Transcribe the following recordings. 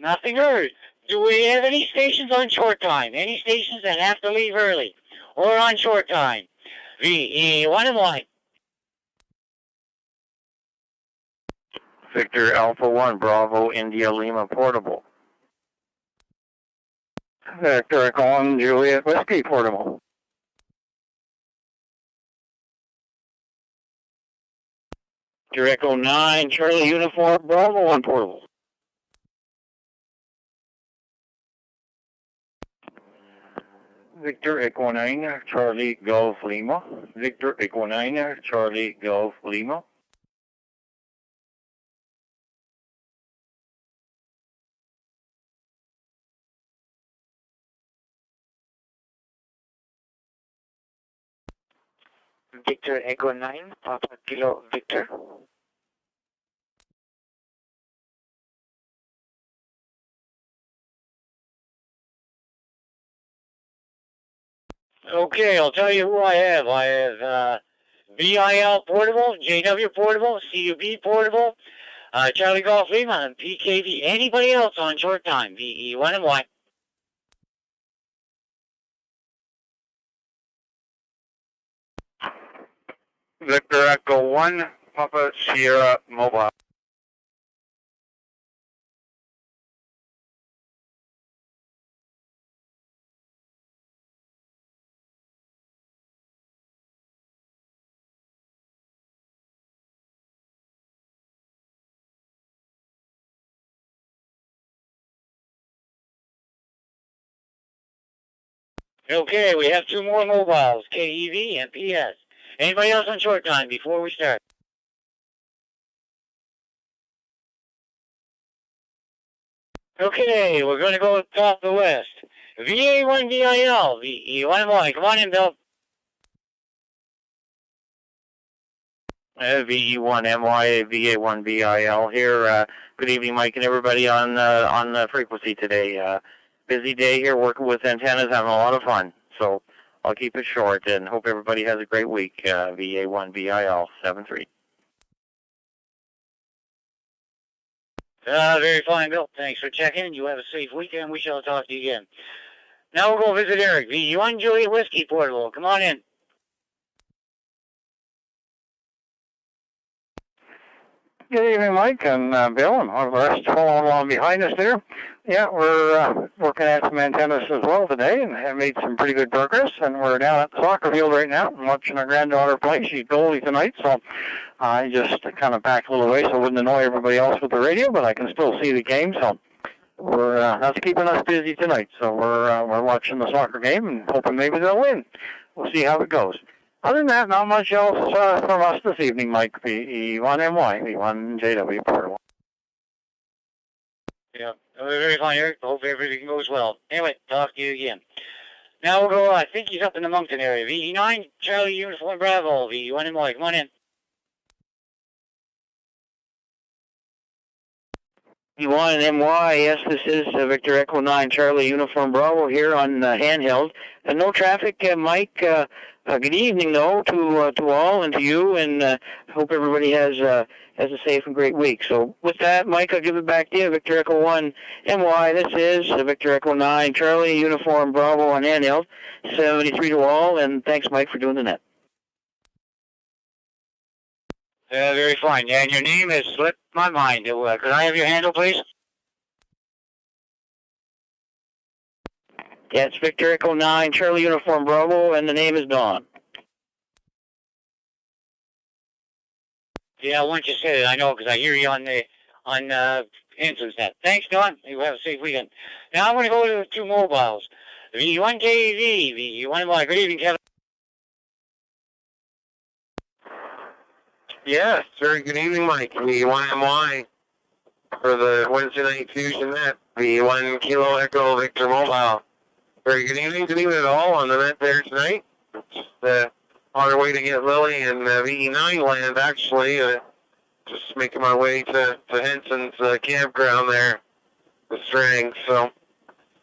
Nothing heard. Do we have any stations on short time? Any stations that have to leave early or on short time? VE1 and 1. Victor Alpha 1, Bravo, India, Lima, portable. Victor Echo 1, Juliet, Whiskey, portable. Victor Echo 9, Charlie Uniform, Bravo 1, portable. Victor Echo 9, Charlie Golf Lima. Victor Echo 9, Charlie Golf Lima. Victor Echo 9, Papa Kilo Victor. Okay, I'll tell you who I have. I have VIL portable, JW portable, CUB portable, Charlie Golf Lima, and PKV. Anybody else on short time? VE1 and 1. Victor Echo 1, Papa Sierra Mobile. Okay, we have two more mobiles, KEV and PS. Anybody else on short time before we start? Okay, we're going to go top the west. VA1 VIL, VE1 and 1. Come on in, Bill. VE1 MY, VA1 VIL here. Good evening, Mike, and everybody on the frequency today. Busy day here working with antennas, having a lot of fun. So I'll keep it short and hope everybody has a great week. VA1 VIL 73. Very fine, Bill. Thanks for checking. You have a safe weekend. We shall talk to you again. Now we'll go visit Eric. VE1 Juliet Whiskey portable. Come on in. Good evening, Mike and Bill, and all the rest following along behind us there. Yeah, we're working at some antennas as well today and have made some pretty good progress. And we're down at the soccer field right now and watching our granddaughter play. She's goalie tonight, so I just kind of backed a little away so I wouldn't annoy everybody else with the radio, but I can still see the game. So we're that's keeping us busy tonight. So we're watching the soccer game and hoping maybe they'll win. We'll see how it goes. Other than that, not much else from us this evening, Mike. V1MY, V1JW portable. Yeah, very fine, Eric. Hope everything goes well. Anyway, talk to you again. Now we'll go, I think he's up in the Moncton area. VE9, Charlie Uniform Bravo, VE1MY. Come on in. V1 and MY, yes, this is Victor Echo 9, Charlie Uniform Bravo here on handheld. No traffic, Mike. Good evening, though, to all and to you, and hope everybody has a safe and great week. So with that, Mike, I'll give it back to you. Victor Echo 1 MY, this is Victor Echo 9, Charlie Uniform Bravo on handheld, 73 to all, and thanks, Mike, for doing the net. Very fine. Yeah, and your name has slipped my mind. Could I have your handle, please? Yeah, it's Victor Echo 9, Charlie Uniform Bravo, and the name is Dawn. Yeah, once you said it, I know because I hear you on Answers Net. Thanks, Dawn. You have a safe weekend. Now I'm going to go to the two mobiles. V1 KV, V1MY. Good evening, Kevin. Yes, very good evening, Mike. V1MY for the Wednesday Night Fusion net. V1 Kilo Echo Victor Mobile. Very good evening to all on the net there tonight. It's on our way to get Lily and VE9 land, actually. Just making my way to Henson's campground there, the Strang. So,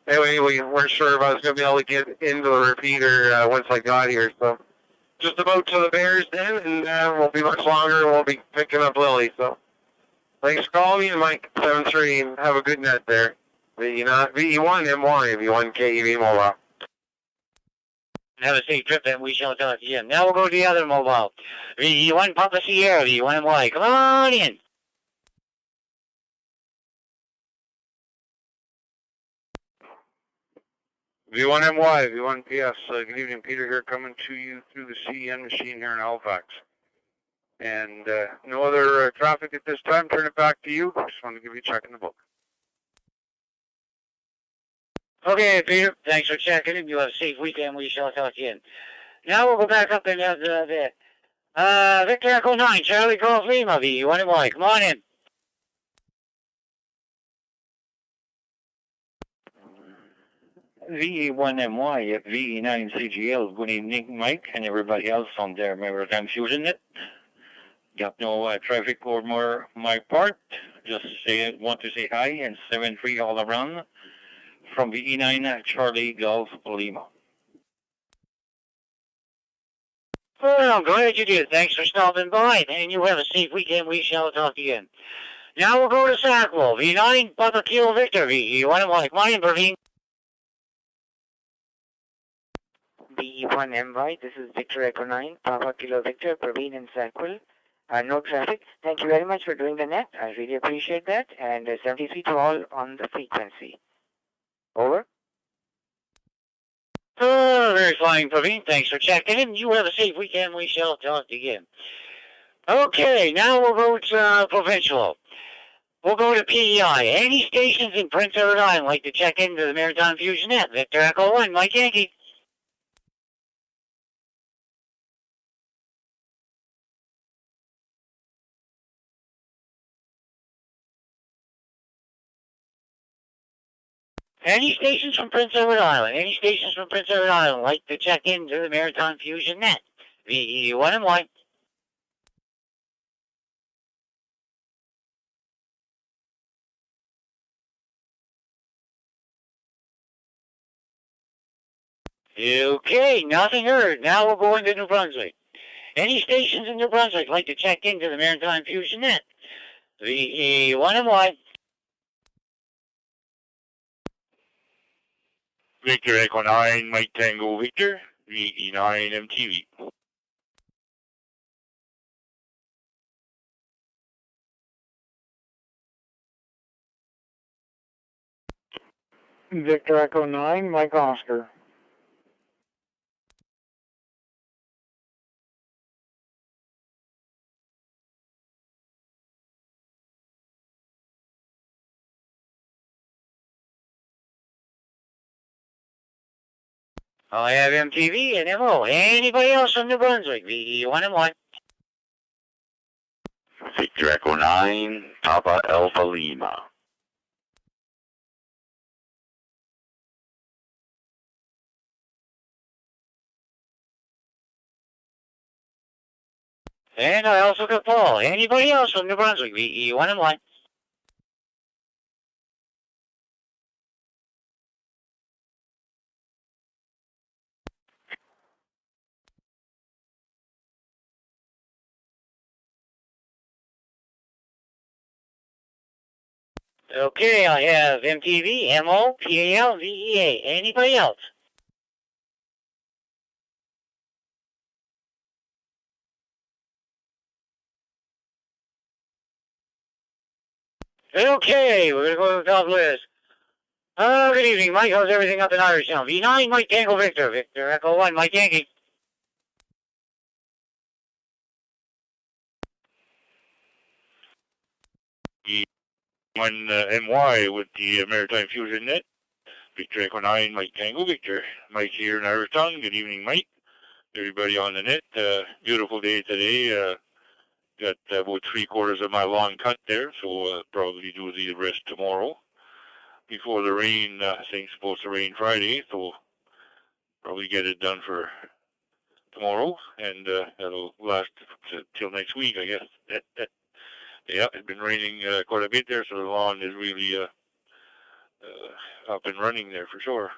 anyway, we weren't sure if I was going to be able to get into the repeater once I got here. So, just about to the Bears then, and won't be much longer, and we'll be picking up Lily. So, thanks for calling me, and Mike 73, and have a good net there. VE1MY, V1 KEV mobile. Have a safe trip, and we shall talk again. Now we'll go to the other mobile. VE1 Papa Sierra, VE1MY. Come on in. V1MY, V1PS. Good evening, Peter here, coming to you through the CEN machine here in Halifax. And no other traffic at this time. Turn it back to you. Just want to give you a check in the book. Okay, Peter. Thanks for checking in. You have a safe weekend. We shall talk again. Now we'll go back up and Victor Echo 9, Charlie Golf Lima, VE1MY. Come on in. VE1MY at VE9CGL. Good evening, Mike, and everybody else on their Maritime Fusion net. Got no traffic or more my part. Just want to say hi and 7-3 all around from VE9 Charlie Golf Lima. Well, I'm glad you did. Thanks for stopping by, and you have a safe weekend. We shall talk again. Now we'll go to Sackville, V9 Papa Kilo Victor, VE1MY. Come on in, Praveen. VE1MY, this is Victor Echo 9, Papa Kilo Victor, Praveen in Sackville. No traffic. Thank you very much for doing the net. I really appreciate that. And 73 to all on the frequency. Over. Oh, very fine, Praveen. Thanks for checking in. You have a safe weekend. We shall talk again. Okay, now we'll go to Provincial. We'll go to PEI. Any stations in Prince Edward Island like to check into the Maritime Fusion net? Victor Echo 1, Mike Yankee. Any stations from Prince Edward Island? Any stations from Prince Edward Island like to check into the Maritime Fusion net? VE1MY. Okay, nothing heard. Now we'll go into New Brunswick. Any stations in New Brunswick like to check into the Maritime Fusion net? VE1MY. Victor Echo 9, Mike Tango Victor, VE9 MTV. Victor Echo 9, Mike Oscar. I have MTV and MO. Anybody else from New Brunswick? VE1MY. Victor Echo 9, Papa Alpha Lima. And I also got Paul. Anybody else from New Brunswick? VE1MY. Okay, I have MTV, MO, PAL, VEA. Anybody else? Okay, we're going to go to the top list. Good evening, Mike. How's everything up in Irish Town? V9, Mike Tango Victor. Victor Echo 1, Mike Yankee. One MY with the Maritime Fusion net. Victor Echo 9, Mike Tango Victor. Mike here in Irish Town. Good evening, Mike. Everybody on the net. Beautiful day today. Got about 3/4 of my lawn cut there, so probably do the rest tomorrow. Before the rain, I think it's supposed to rain Friday, so probably get it done for tomorrow, and that'll last till next week, I guess. Yeah, it's been raining quite a bit there, so the lawn is really up and running there for sure.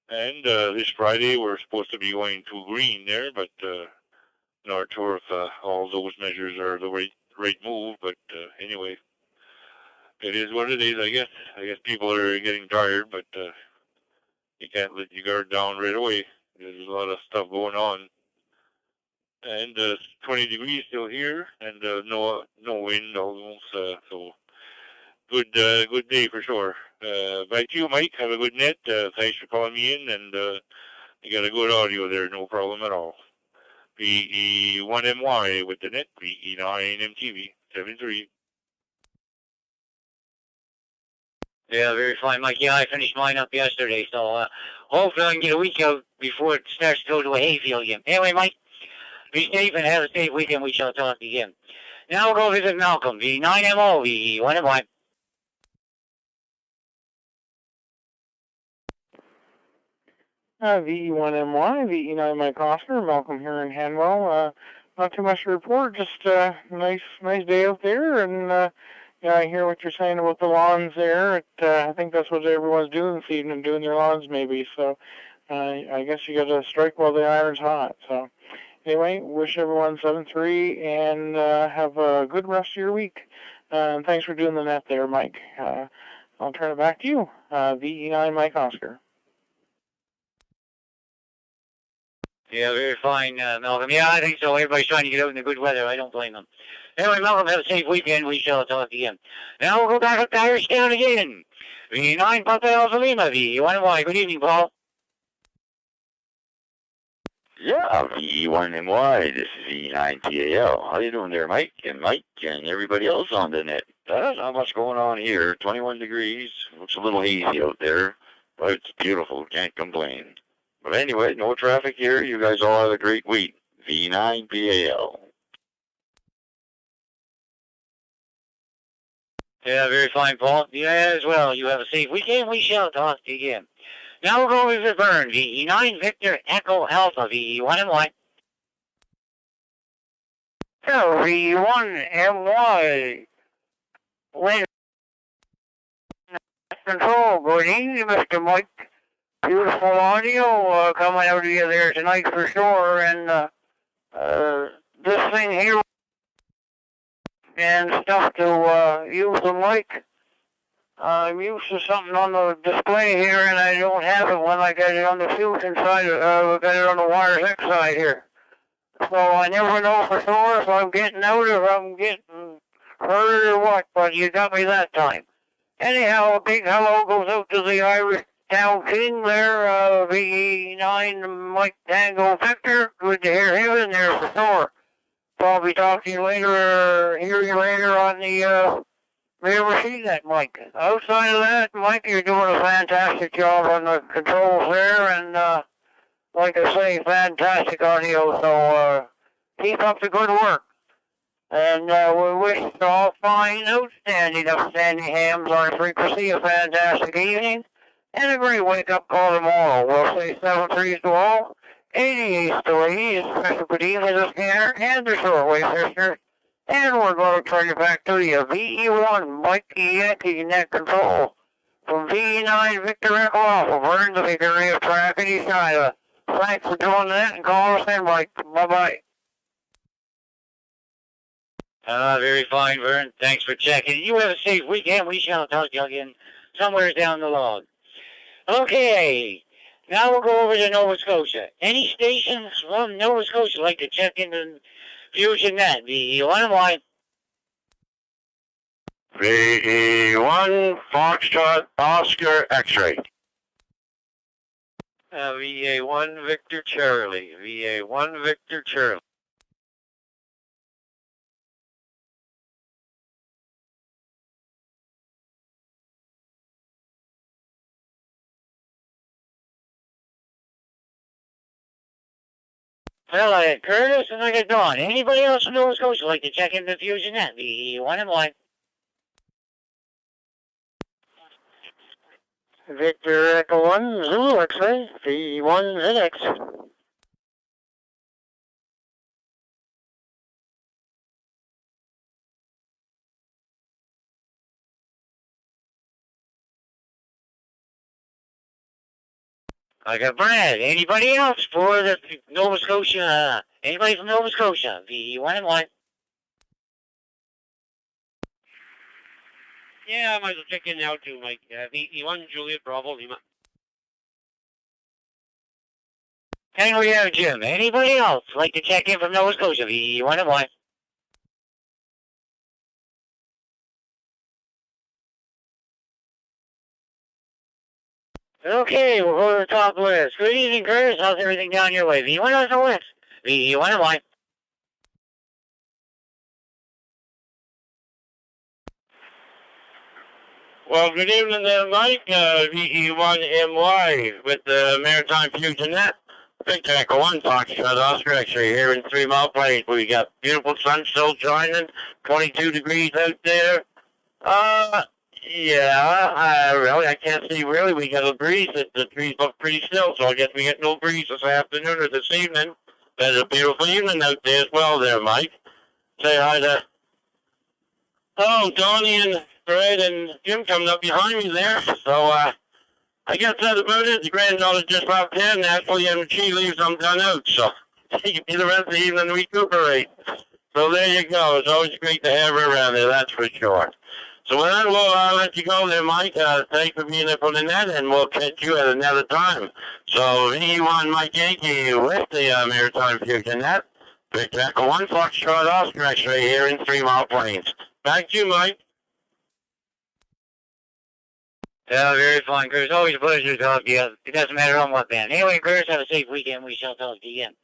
And this Friday, we're supposed to be going to green there, but North Turf, all those measures are the right move. But anyway, it is what it is, I guess. I guess people are getting tired, but you can't let your guard down right away. There's a lot of stuff going on. And 20 degrees still here, and no wind almost, so good day for sure. Back to you, Mike. Have a good net. Thanks for calling me in, and you got a good audio there, no problem at all. VE1MY with the net, VE9MTV 73. Yeah, very fine, Mike. Yeah, I finished mine up yesterday, so hopefully I can get a week out before it starts to go to a hayfield again. Anyway, Mike, be safe and have a safe weekend. We shall talk again. Now we'll go visit Malcolm, V9MO, VE1MY. VE1MY, VE9 Mike Oscar, Malcolm here in Hanwell. Not too much to report, just nice day out there, and yeah, I hear what you're saying about the lawns there. I think that's what everyone's doing this evening, doing their lawns maybe, so I guess you gotta strike while the iron's hot. So anyway, wish everyone 7-3 and have a good rest of your week. And thanks for doing the net there, Mike. I'll turn it back to you, VE9 Mike Oscar. Yeah, very fine, Malcolm. Yeah, I think so. Everybody's trying to get out in the good weather. I don't blame them. Anyway, Malcolm, have a safe weekend. We shall talk again. Now we'll go back up to Irish Town again. V9 Papa Alpha Lima, V1MY. Good evening, Paul. Yeah, VE1MY, this is V9PAL. How you doing there, Mike and everybody else on the net? There's not much going on here. 21 degrees. Looks a little hazy out there, but it's beautiful. Can't complain. But anyway, no traffic here. You guys all have a great week. V9PAL. Yeah, very fine, Paul. Yeah, as well. You have a safe weekend. We shall talk again. Now we'll go over to Vern, VE9 Victor Echo Alpha, VE1MY. So, VE1MY. Wait. Control. Good evening, Mr. Mike. Beautiful audio coming out of you there tonight for sure, and this thing here and stuff to use the mic. I'm used to something on the display here, and I don't have it when I get it on the Fusion side. I got it on the Wires X side here. So I never know for sure if I'm getting out or if I'm getting hurt or what, but you got me that time. Anyhow, a big hello goes out to the Irish Town King there, VE9 Mike Tango Victor. Good to hear him in there for sure. Probably talk to you later or hear you later on the River Sea that, Mike. Outside of that, Mike, you're doing a fantastic job on the controls there, and like I say, fantastic audio, so keep up the good work. And we wish you all fine, outstanding, upstanding hams on frequency, a fantastic evening, and a great wake-up call tomorrow. We'll say 7-3 to all, 88 to ladies, special good evening to the scanner and the shortwave listeners. And we're going to turn it back to you. VE1, Mike Yankee Net Control. From VE9 Victor Echo Alpha, Vern, the victory of track and East Iowa. Thanks for doing that and call us in, Mike. Bye-bye. Very fine, Vern. Thanks for checking. You have a safe weekend. We shall talk to you again somewhere down the log. Okay. Now we'll go over to Nova Scotia. Any stations from Nova Scotia like to check into Fusion Net? VE1MY. VE1 Foxtrot Oscar X-Ray. VA1 Victor Charlie. VA1 Victor Charlie. Well, I had Curtis and I got Dawn. Anybody else from Nova Scotia like to check into Fusion Net? VE1MY. Victor Echo 1, Zulu X-ray, V1 ZX. I got Brad. Anybody else for the Nova Scotia? Anybody from Nova Scotia? VE1MY. Yeah, I might as well check in now too, Mike. VE1 Juliet Bravo Lima. And we have Jim. Anybody else like to check in from Nova Scotia? VE1 and Y. Okay, we'll go to the top list. Good evening, Curtis. How's everything down your way? VE1 on the west. VE1 and Y. Well, good evening there, Mike. VE1MY with the Maritime Fusion net. Victor Echo 1 Foxtrot Oscar X-ray here in 3 Mile Plains. We got beautiful sun still shining, 22 degrees out there. Really, I can't see really. We got a breeze. The trees look pretty still, so I guess we get no breeze this afternoon or this evening. But it's a beautiful evening out there as well there, Mike. Say hi to... Oh, Donnie and Fred and Jim coming up behind me there. So, I guess that's about it. The granddaughter just left here, and actually, when she leaves, I'm done out. So, she can be the rest of the evening to recuperate. So, there you go. It's always great to have her around there, that's for sure. So, with that, we'll let you go there, Mike. Thanks for being there for the net, and we'll catch you at another time. So, VE1 Mike Yankee with the Maritime Fusion net. Victor Echo 1 Foxtrot Oscar X-ray here in 3 Mile Plains. Back to you, Mike. Yeah, very fine, Curtis. Always a pleasure to talk to you. It doesn't matter on what band. Anyway, Curtis, have a safe weekend. We shall talk to you again.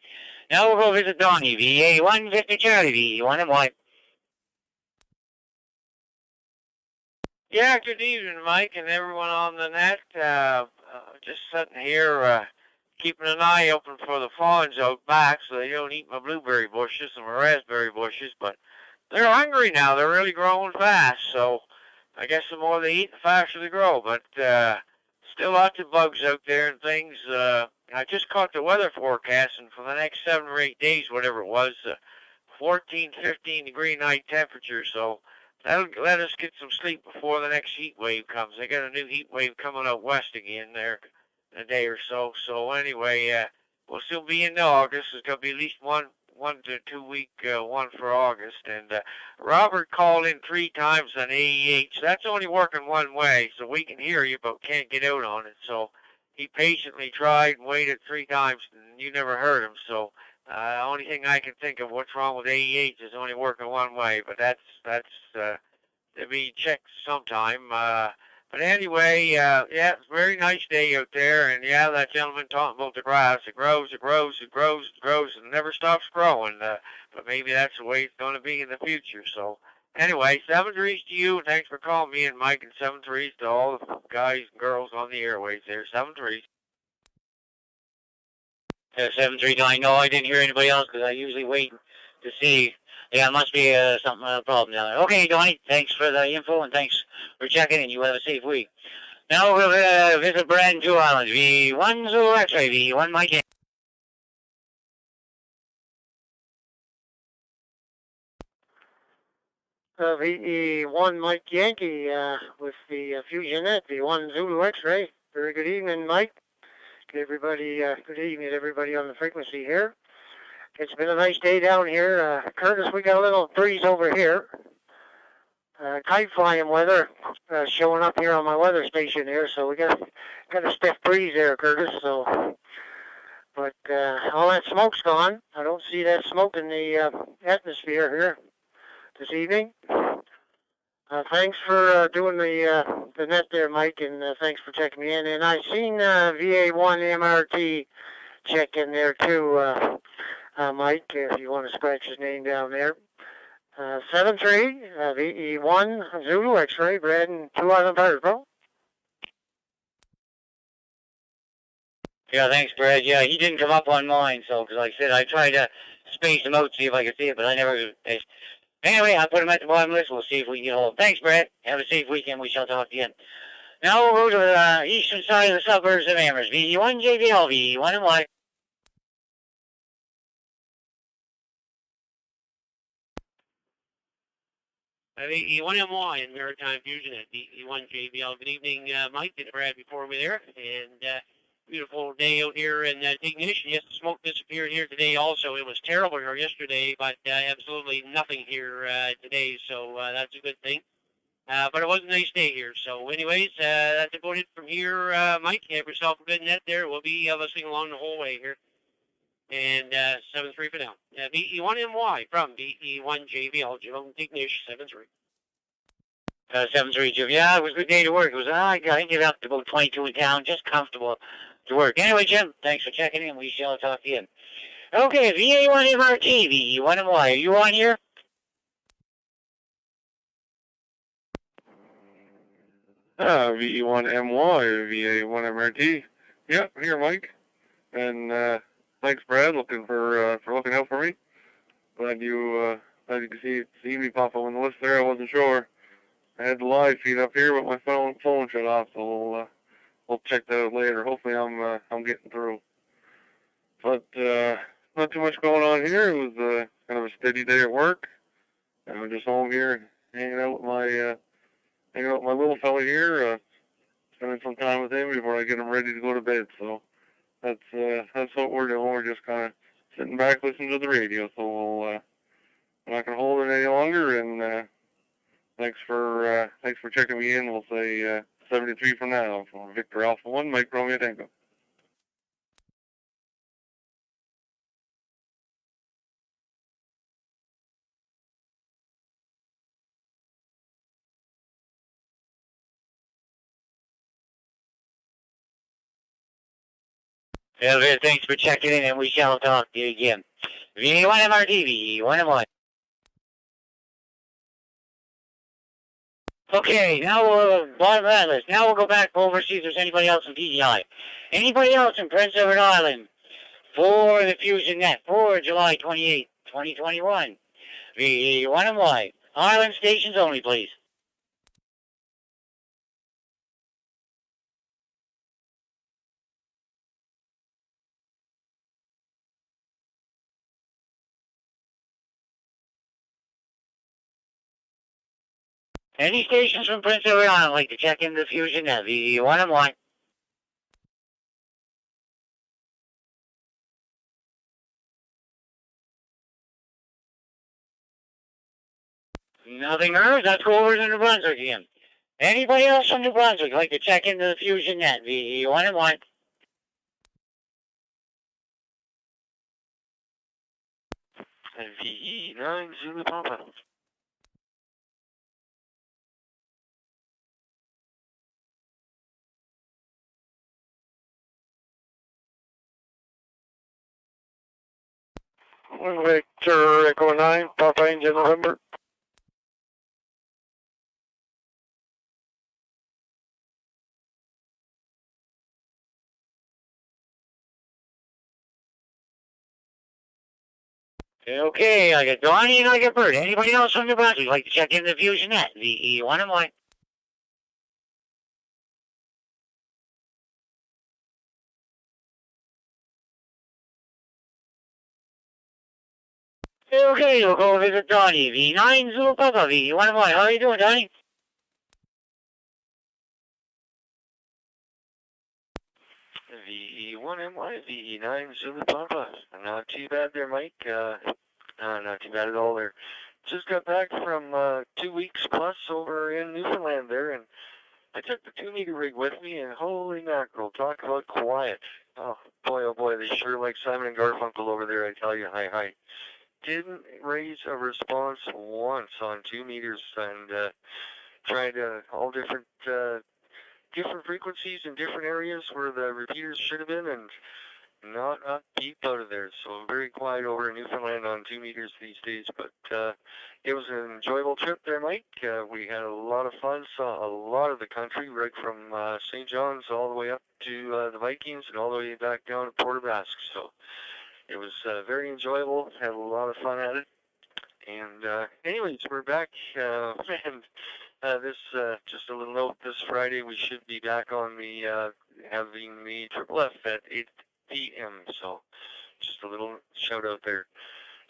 Now we'll go visit Donnie. VA1 Victor Charlie. VE1 and Y. Yeah, good evening, Mike, and everyone on the net. Just sitting here, keeping an eye open for the fawns out back so they don't eat my blueberry bushes and my raspberry bushes, but they're hungry now. They're really growing fast, so I guess the more they eat, the faster they grow. But still lots of bugs out there and things. I just caught the weather forecast, and for the next 7 or 8 days, whatever it was, 14, 15 degree night temperature. So that'll let us get some sleep before the next heat wave comes. They got a new heat wave coming out west again there in a day or so. So anyway, we'll still be in August. There's going to be at least one to 2 week one for August. And Robert called in 3 times on AEH. That's only working one way, so we can hear you, but can't get out on it. So he patiently tried and waited 3 times, and you never heard him. So only thing I can think of what's wrong with AEH is only working one way, but that's to be checked sometime. But anyway, yeah, it's a very nice day out there, and yeah, that gentleman talking about the grass. It grows, it grows, it grows, it grows, and it never stops growing. But maybe that's the way it's going to be in the future. So anyway, 7 threes to you, and thanks for calling me and Mike, and 7 threes to all the guys and girls on the airways there. 7 threes. 739. No, I didn't hear anybody else because I usually wait to see. Yeah, it must be a problem down there. Okay, Donnie, thanks for the info and thanks for checking in. You have a safe week. Now we'll visit Brand 2 Islands. V1 Zulu X-ray, V1 Mike Yankee. VE1 Mike Yankee with the Fusion net, V1 Zulu X-ray. Very good evening, Mike. Good evening to everybody on the frequency here. It's been a nice day down here. Curtis, we got a little breeze over here. Kite flying weather showing up here on my weather station here, so we got a stiff breeze there, Curtis. So, but all that smoke's gone. I don't see that smoke in the atmosphere here this evening. Thanks for doing the net there, Mike, and thanks for checking me in. And I seen VA1 MRT check in there too, Mike, if you want to scratch his name down there. 7-3, VE1 Zulu X-ray, Brad and 2 Island Pirate Pro. Yeah, thanks, Brad. Yeah, he didn't come up on mine, so, because like I said, I tried to space him out, see if I could see it, but I never... Anyway, I put him at the bottom list. We'll see if we can get hold of him. Thanks, Brad. Have a safe weekend. We shall talk again. Now we'll go to the eastern side of the suburbs of Amherst. VE1 JBL, VE1 and Y. VE1MY in Maritime Fusion at VE1 JBL. Good evening, Mike and Brad before me there. And beautiful day out here in Ignition. Yes, the smoke disappeared here today also. It was terrible here yesterday, but absolutely nothing here today, so that's a good thing. But it was a nice day here. So anyways, that's about it from here, Mike. Have yourself a good net there. We'll be listening along the whole way here. And 7-3 for now. BE1MY from BE1JBL, Jim Dignish, 7-3. 7-3, Jim. Yeah, it was a good day to work. It was, I get up to about 22 in town, just comfortable to work. Anyway, Jim, thanks for checking in. We shall talk to you. Okay, VA1MRT, BE1MY. Are you on here? VE1MY, VA1MRT. Yep, here, Mike. And thanks, Brad, looking for looking out for me. Glad you could see me pop up on the list there. I wasn't sure. I had the live feed up here, but my phone shut off, so we'll check that out later. Hopefully, I'm getting through. But not too much going on here. It was kind of a steady day at work. I'm just home here, hanging out with my little fella here, spending some time with him before I get him ready to go to bed. So that's what we're doing. We're just kind of sitting back listening to the radio. So we're not gonna hold it any longer. And thanks for checking me in. We'll say 73 for now. From Victor Alpha 1, Mike Romeo Tango. Yeah, thanks for checking in, and we shall talk to you again. VA1MRT, VA1MY. Okay, now we'll bottom of that list. Now we'll go back over see if there's anybody else in PEI. Anybody else in Prince Edward Island for the Fusion Net for July 28, 2021. VA1MY. Island stations only, please. Any stations from Prince Edward Island like to check in the Fusion Net? VA1MY. Nothing heard? Let's go over to New Brunswick again. Anybody else from New Brunswick like to check into the Fusion Net? VA1MY. VE9 Zulu Papa. Victor Echo 9, Papa Angel November. Okay, I got Donnie and I got Bert. Anybody else from New Brunswick like to check in the Fusion Net? VE1MY. Okay, we'll go visit Donnie. V9 Zulu Papa, VE1MY. How are you doing, Donnie? VE1MY, VE9 Zulu Papa. Not too bad there, Mike. Not too bad at all there. Just got back from 2 weeks plus over in Newfoundland there, and I took the 2-meter rig with me, and holy mackerel, talk about quiet. Oh boy, they sure like Simon and Garfunkel over there, I tell you, hi. Didn't raise a response once on 2 meters, and tried all different frequencies in different areas where the repeaters should have been, and not a peep out of there. So very quiet over in Newfoundland on 2 meters these days, but it was an enjoyable trip there, Mike. We had a lot of fun, saw a lot of the country, right from St. John's all the way up to the Vikings and all the way back down to Port aux Basques. So it was very enjoyable, had a lot of fun at it. And anyways, we're back, and this, just a little note, this Friday we should be back on the, having the Triple F at 8 p.m. So just a little shout out there.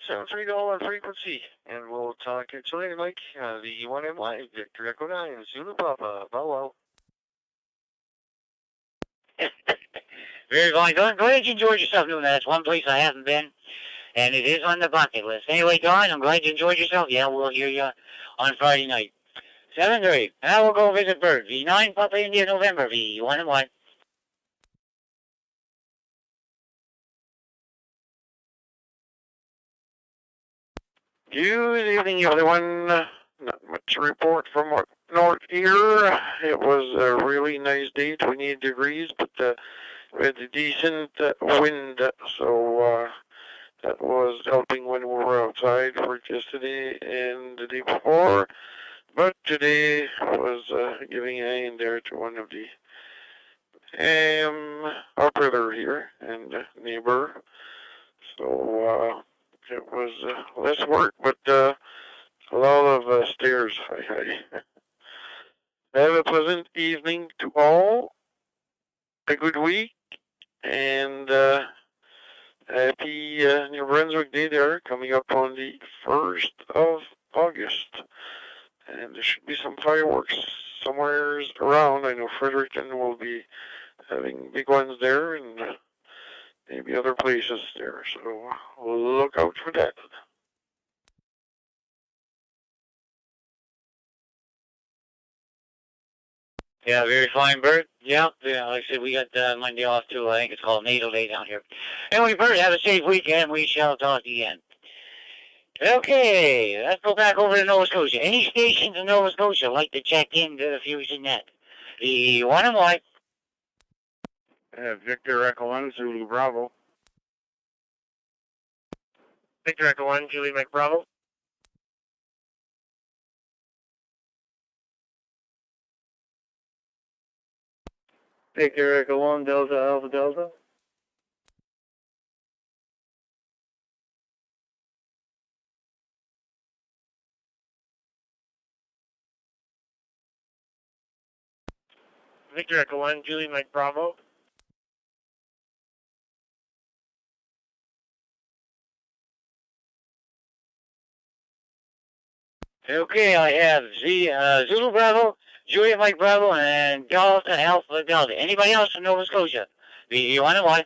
Sounds pretty all on frequency, and we'll talk to you later, Mike. VE1MY, Victor Echo 9, Zulu Papa, bow wow. Very fine. Go ahead and enjoy yourself doing that. That's one place I haven't been, and it is on the bucket list. Anyway, Don, I'm glad you enjoyed yourself. Yeah, we'll hear you on Friday night. 7-3. Now we'll go visit Bird. V9 Papa India November. V1 and 1. Good evening, everyone. Not much to report from up north here. It was a really nice day, 28 degrees, but we had a decent wind, so that was helping when we were outside work yesterday and the day before. But today was giving a hand there to one of the our brother here and neighbor. So it was less work, but a lot of stairs. Have a pleasant evening to all, a good week, and happy New Brunswick Day there, coming up on the 1st of August. And there should be some fireworks somewhere around. I know Fredericton will be having big ones there, and maybe other places there. So look out for that. Yeah, very fine, Bert. Yeah, like I said, we got Monday off too. I think it's called Natal Day down here. Anyway, Bert, have a safe weekend. We shall talk again. Okay, let's go back over to Nova Scotia. Any stations in Nova Scotia like to check into the Fusion Net? The one and one. Victor Echo 1, Zulu Bravo. Victor Echo 1, Julie Mike Bravo. Victor Echo 1, Delta Alpha Delta. Victor Echo 1, Julie Mike Bravo. Okay, I have Zulu Bravo, Juliet Mike Bravo, and Delta Alpha Delta. Anybody else from Nova Scotia? The one and one.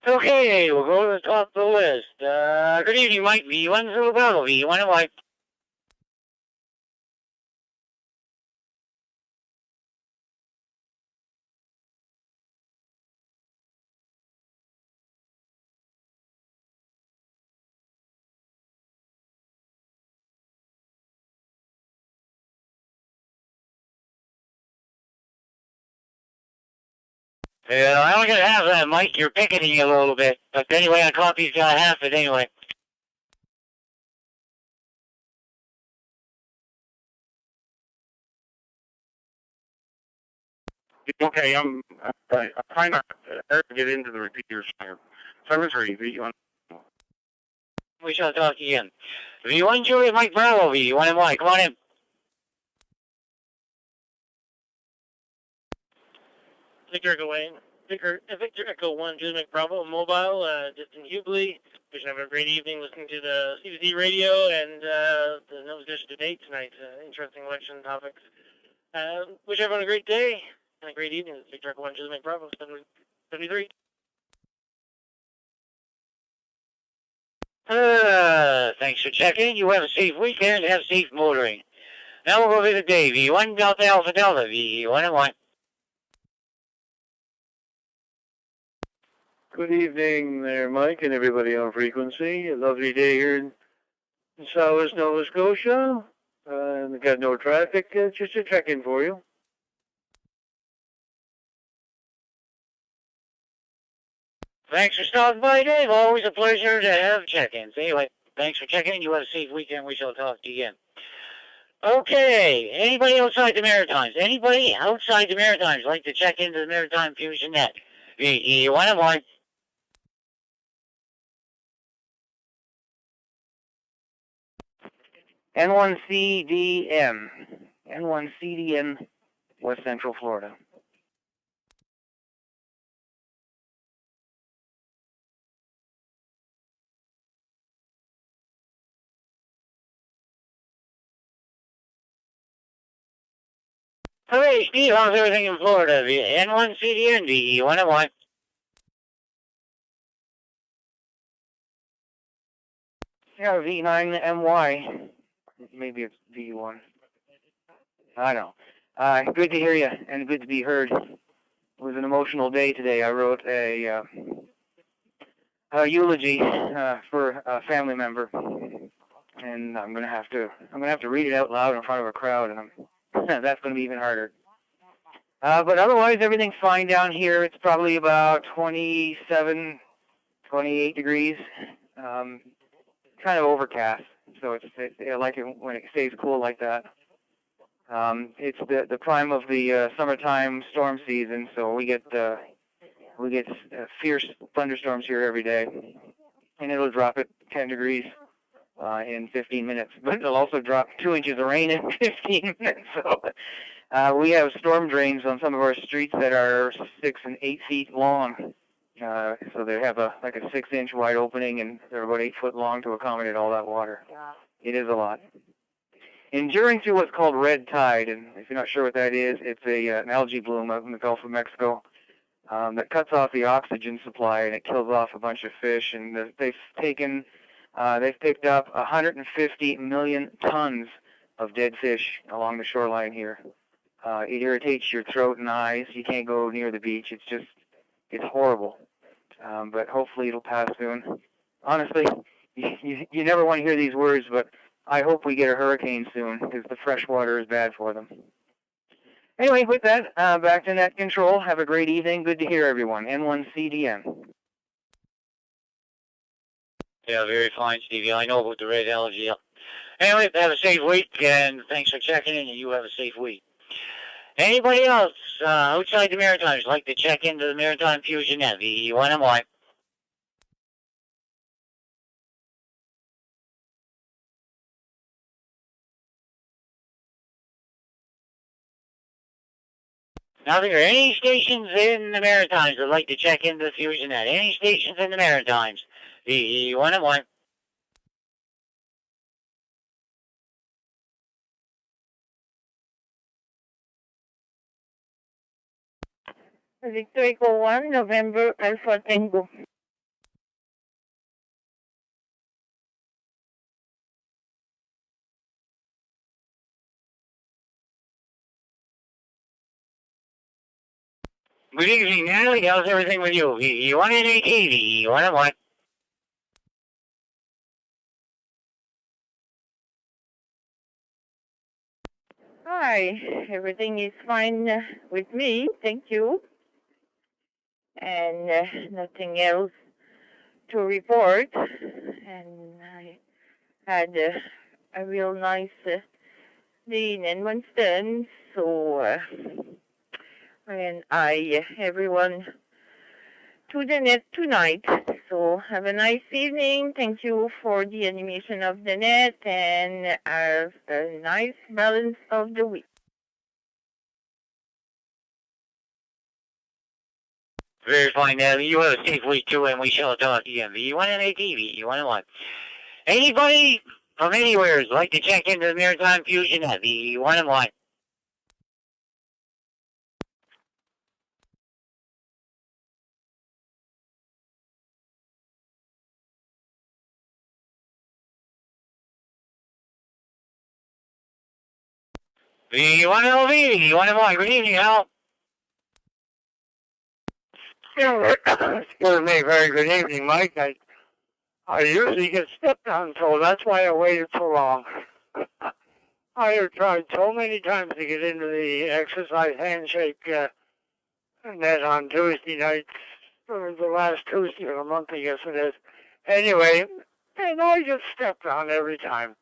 Okay, we'll go to the top of the list. Good evening, Mike. V1 Zulu Bravo, V1 and one. Yeah, I only got half of that, Mike. You're picketing a little bit. But anyway, I copied half it anyway. Okay, I'm trying not to get into the repeaters here. 7-3, V1. We shall talk again. V1 Juliet Mike Bravo, V1 and one. Come on in. Victor Echo 1, Victor Echo 1, Julie Mike Bravo, mobile, just in Hubli. Wishing you have a great evening listening to the CBC radio and the Nova Scotia debate tonight. Interesting election topics. Wish everyone a great day and a great evening. Victor Echo 1, Julie Mike Bravo, 73. Thanks for checking. You have a safe weekend. Have safe motoring. Now we'll go visit Dave. V1 Delta Alpha Delta, V1 and one. Good evening there, Mike, and everybody on frequency. A lovely day here in Southwest Nova Scotia. We got no traffic. Just a check-in for you. Thanks for stopping by, Dave. Always a pleasure to have check-ins. Anyway, thanks for checking. You have a safe weekend. We shall talk to you again. Okay, anybody outside the Maritimes? Anybody outside the Maritimes like to check into the Maritime Fusion Net? V1 and one. N1CDN. N1CDN, West Central Florida. Hey, Steve, how's everything in Florida? The N1CDN, V1 and one. Yeah, V9MY. Maybe it's V1. I don't know. Good to hear you, and good to be heard. It was an emotional day today. I wrote a eulogy for a family member, and I'm gonna have to read it out loud in front of a crowd, and that's gonna be even harder. But otherwise, everything's fine down here. It's probably about 27, 28 degrees. Kind of overcast, so I like it when it stays cool like that. It's the prime of the summertime storm season, so we get fierce thunderstorms here every day, and it'll drop at 10 degrees in 15 minutes. But it'll also drop 2 inches of rain in 15 minutes. So we have storm drains on some of our streets that are 6 and 8 feet long. So they have a 6-inch wide opening, and they're about 8 foot long to accommodate all that water. It is a lot. Enduring through what's called red tide, and if you're not sure what that is, it's an algae bloom out in the Gulf of Mexico that cuts off the oxygen supply, and it kills off a bunch of fish. And they've picked up 150 million tons of dead fish along the shoreline here. It irritates your throat and eyes. You can't go near the beach. It's horrible. But hopefully it'll pass soon. Honestly, you never want to hear these words, but I hope we get a hurricane soon, because the fresh water is bad for them. Anyway, with that, back to net control. Have a great evening. Good to hear everyone. N1CDN. Yeah, very fine, Stevie. I know about the red algae. Anyway, have a safe week, and thanks for checking in, and you have a safe week. Anybody else outside the Maritimes like to check into the Maritime Fusion at V1MY? Now, there are any stations in the Maritimes that like to check into the Fusion at? Any stations in the Maritimes? V1MY. Victor Echo 1, November Alpha Tango. Good evening, Natalie. How's everything with you? V1 and AT, V1MY. Hi, everything is fine with me, thank you. And nothing else to report. And I had a real nice day in Edmonton, so and everyone to the net tonight. So have a nice evening. Thank you for the animation of the net, and have a nice balance of the week. Very fine, Natalie. You have a safe week too, and we shall talk again. V1 and AT, V1MY. Anybody from anywhere like to check into the Maritime Fusion at V1MY? V1LV, V1MY. Good evening, Al. Excuse me, very good evening, Mike. I usually get stepped on, so that's why I waited so long. I have tried so many times to get into the exercise handshake net on Tuesday nights, or the last Tuesday of the month, I guess it is. Anyway, and I get stepped on every time.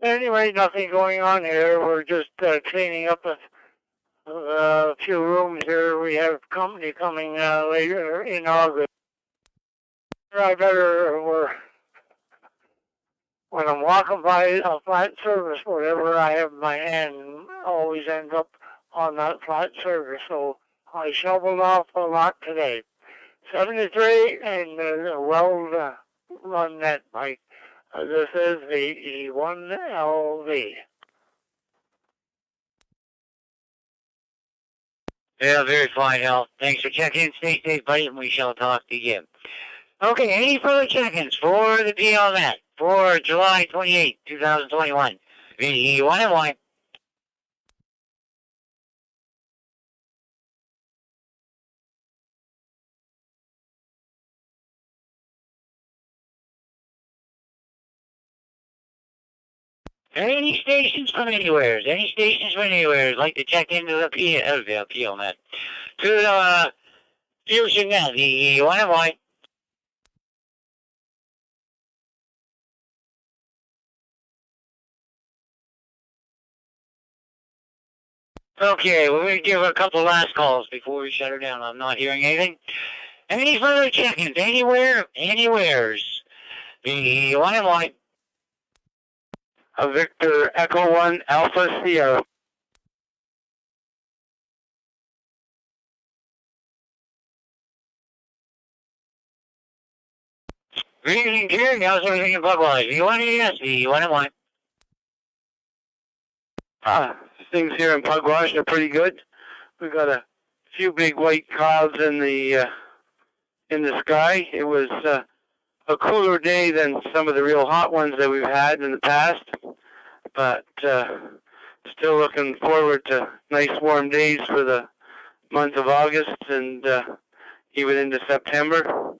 Anyway, nothing going on here. We're just cleaning up a few rooms here. We have company coming later in August. When I'm walking by a flat surface, whatever I have in my hand always ends up on that flat surface. So I shoveled off a lot today. 73 and well run net, Mike. This is the E1LV. Yeah, very fine, Al. Thanks for checking in. Stay safe, buddy, and we shall talk again. Okay, any further check-ins for the PL net? for July 28, 2021. VE1MY. Any stations from anywhere, like to check into the appeal net. To the Fusion net, VE1MY. Okay, we're going to give her a couple last calls before we shut her down. I'm not hearing anything. Any further check-ins? Anywheres? VE1MY. Victor Echo 1 Alpha Sierra. Good evening, Jerry. How's everything in Pugwash? VE1AS, VE1MY. Things here in Pugwash are pretty good. We've got a few big white clouds in the sky. It was a cooler day than some of the real hot ones that we've had in the past, but still looking forward to nice warm days for the month of August and even into September.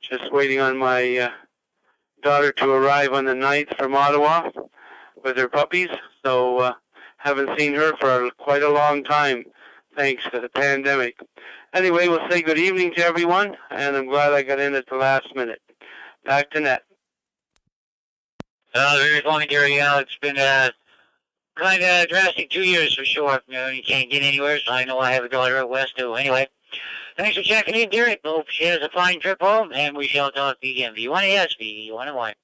Just waiting on my daughter to arrive on the 9th from Ottawa with her puppies, so haven't seen her for quite a long time, thanks to the pandemic. Anyway, we'll say good evening to everyone, and I'm glad I got in at the last minute. Back to net. Very fine, Jerry. It's been kind of drastic 2 years for sure. You can't get anywhere, so I know I have a daughter out west too. Anyway, thanks for checking in, Derek. Hope she has a fine trip home, and we shall talk to you again. VE1AS, VE1MY.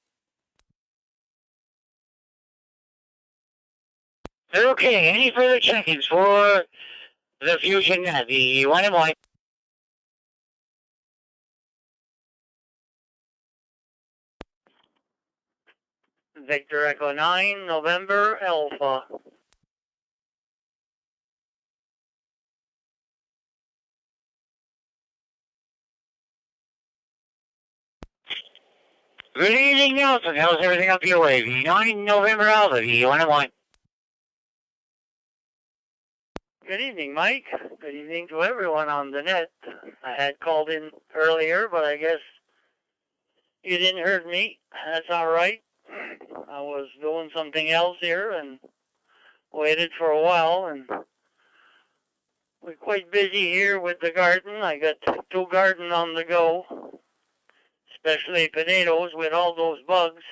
Okay, any further check-ins for the Fusion net, VE1MY? Victor Echo 9, November Alpha. Good evening, Nelson. How's everything up your way? V9, November Alpha, VE1MY. Good evening, Mike. Good evening to everyone on the net. I had called in earlier, but I guess you didn't hear me. That's all right. I was doing something else here and waited for a while, and we're quite busy here with the garden. I got 2 gardens on the go, especially potatoes with all those bugs.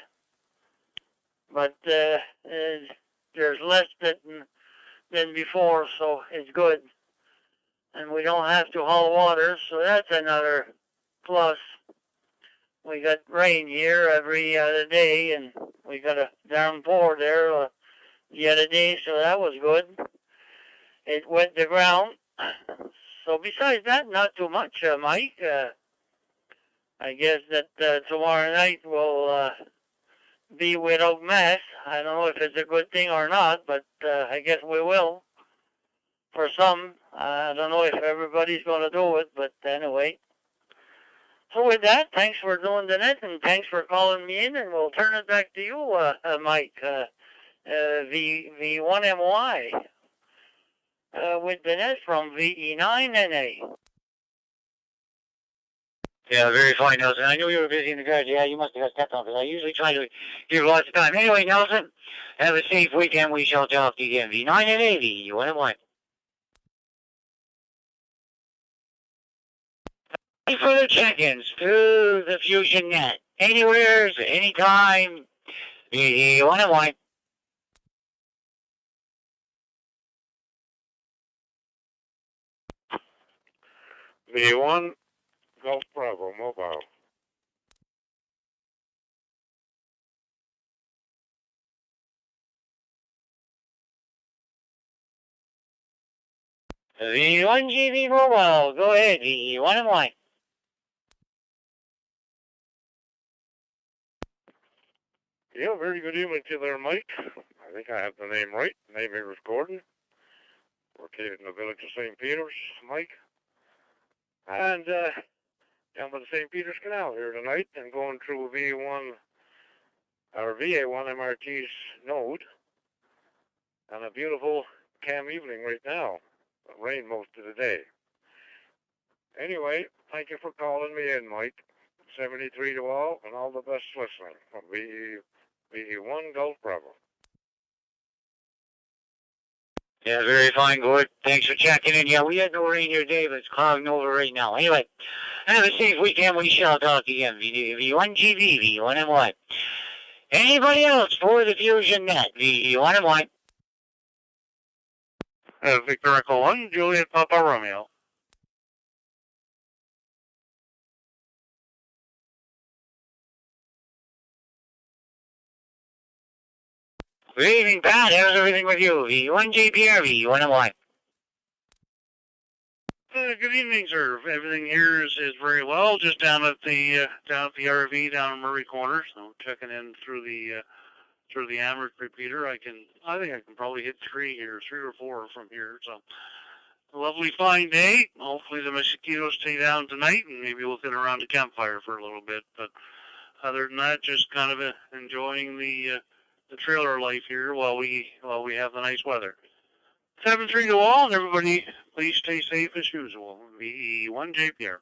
But there's less than before, so it's good. And we don't have to haul water, so that's another plus. We got rain here every other day, and we got a downpour there the other day, so that was good. It wet the ground. So besides that, not too much, Mike. I guess that tomorrow night will be without mass. I don't know if it's a good thing or not, but I guess we will. For some, I don't know if everybody's going to do it, but anyway. So with that, thanks for doing the net, and thanks for calling me in, and we'll turn it back to you, Mike, V1MY, with the net from VE9NA. Yeah, very fine, Nelson. I knew you were busy in the garden. Yeah, you must have got stepped on, because I usually try to give lots of time. Anyway, Nelson, have a safe weekend. We shall talk to you again. V9NA, V1MY. Any further check-ins to the Fusion net? Anywhere, anytime, V1MY. V1 Golf Bravo Mobile. V1GB Mobile, go ahead, V1MY. Yeah, very good evening to you there, Mike. I think I have the name right. The name here is Gordon. Located in the village of St. Peter's, Mike. And down by the St. Peter's Canal here tonight, and going through V1 our VA1 MRT's node on a beautiful calm evening right now. Rain most of the day. Anyway, thank you for calling me in, Mike. 73 to all the best listening from VE1 Gulf Bravo. Yeah, very fine, good. Thanks for checking in. Yeah, we had no rain here today, but it's clouding over right now. Anyway, have a safe weekend. We shall talk again. V1GB, V1MY. Anybody else for the Fusion Net? V1MY. Victor Echo 1, Juliet Papa Romeo. Good evening, Pat. How's everything with you? V1JPR, V1MY. Good evening, sir. Everything here is very well. Just down at the RV down in Murray Corner. So checking in through the Amherst repeater. I think I can probably hit 3 or 4 from here. So a lovely fine day. Hopefully the mosquitoes stay down tonight, and maybe we'll sit around the campfire for a little bit. But other than that, just kind of enjoying the trailer life here while we have the nice weather. 7-3 to all, and everybody, please stay safe as usual. VE1JPR.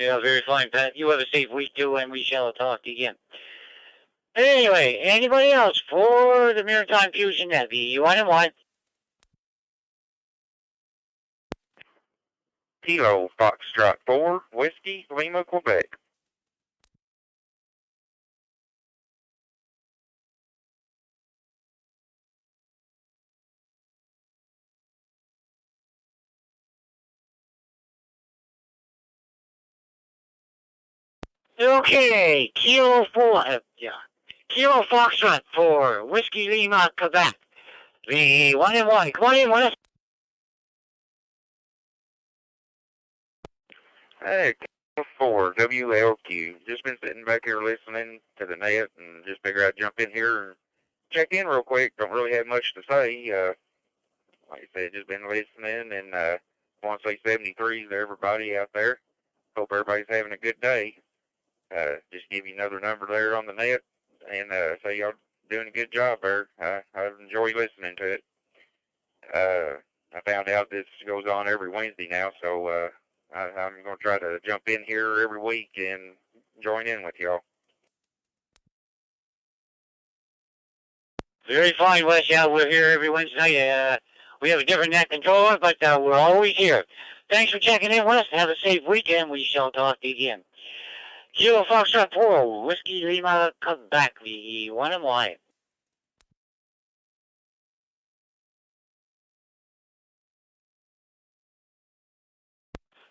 Yeah, very fine, Pat. You have a safe week, too, and we shall talk again. Anyway, anybody else for the Maritime Fusion Net? V1MY. Kilo Foxtrot 4, Whiskey, Lima, Quebec. Okay, Kilo Foxtrot 4, Whiskey Lima, Quebec. V1MY. Come on in, what? Hey, 4, WLQ. Just been sitting back here listening to the net and just figured I'd jump in here and check in real quick. Don't really have much to say. Like I said, just been listening and want to say 73s to everybody out there. Hope everybody's having a good day. Just give you another number there on the net and say y'all doing a good job there. I enjoy listening to it. I found out this goes on every Wednesday now, so I'm going to try to jump in here every week and join in with y'all. Very fine, Wes. Yeah, we're here every Wednesday night. We have a different net controller, but we're always here. Thanks for checking in, Wes. Have a safe weekend. We shall talk again. Kilo Foxtrot 4, Whiskey Lima, Quebec, V1MY.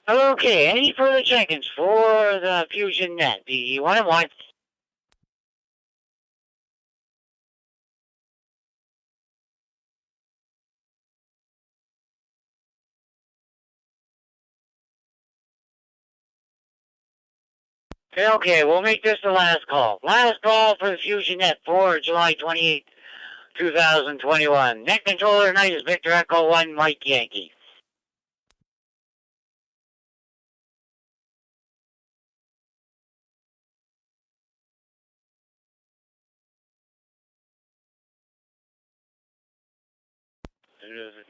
Okay, any further check-ins for the Fusion Net? V1MY. Okay, we'll make this the last call. Last call for the Fusion Net for July 28, 2021. Net controller tonight is Victor Echo 1, Mike Yankee.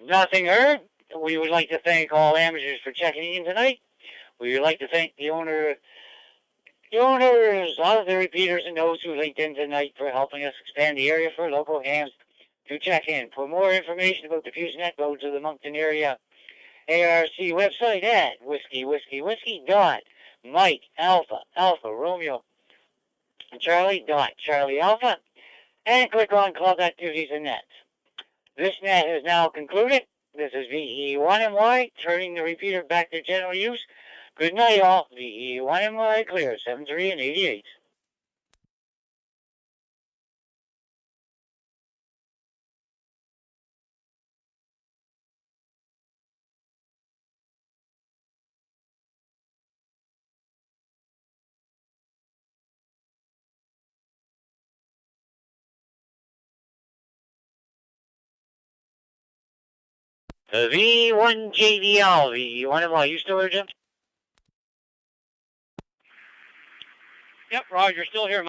Nothing heard. We would like to thank all amateurs for checking in tonight. We would like to thank the owners of the repeaters and those who linked in tonight for helping us expand the area for local hams to check in. For more information about the Fusion Net, go to the Moncton area ARC website at whiskey Alpha Romeo Charlie Alpha, and click on Club Activities and Net. This net is now concluded. This is VE1MY, turning the repeater back to general use. Good night, all. VE1MY clear, 73 and 88. V1JVL, V1MY, you still there, Jim? Yep, Roger, still here,